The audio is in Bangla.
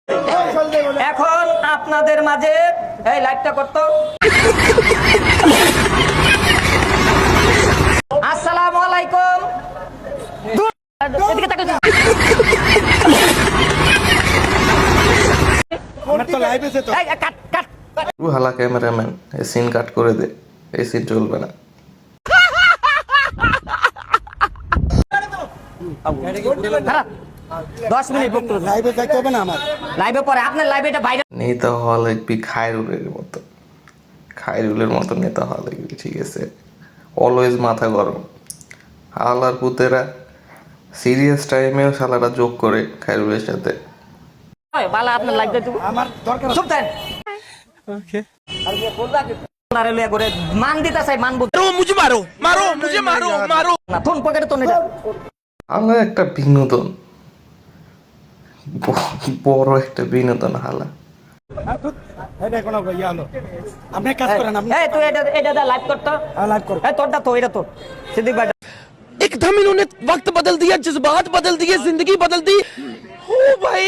এখন আপনাদের মাঝে এই লাইভটা করতো। আসসালামু আলাইকুম। এদিকে তাকাও। আমার তো লাইভ আছে তো। এই কাট কাট। তুই হালা ক্যামেরাম্যান, এই সিন কাট করে দে, এই সিন চলবে না। খারাপ 10 মিনিট বক্তব্য লাইভে যাইতে হবে না আমার। লাইভে পরে আপনার লাইভে এটা ভাইরাল। নেতা হওয়া লাগবি খায়রুলের মতো, খায়রুলের মতো নেতা হওয়া লাগবি, ঠিক আছে? অলওয়েজ মাথা গরম। হালার পুতেরা সিরিয়াস টাইমেও শালারা যোগ করে খায়রুলের সাথে। বালা আপনার লাইভে তো আমার দরকার চুপ থাকেন। ওকে আর কে বলবা কি আরে লয়া করে মান দিতা চাই মান বুঝ मुझे मारो मारो मुझे मारो मारो না ফোন পকেটে তো নিটা। হালা একটা বিনোদন, বড় একটা বিনোদন হালা। এটা কোনো ইয়া হলো। আপনি কাজ করেন, আপনি এই তুই এটা লাইভ করতো। লাইভ করুন। এই তোরটা তো এটা তো সিদ্দিক ভাই। एकदम इन्होंने वक्त बदल दिया जज्बात बदल दिए जिंदगी बदल दी ओ भाई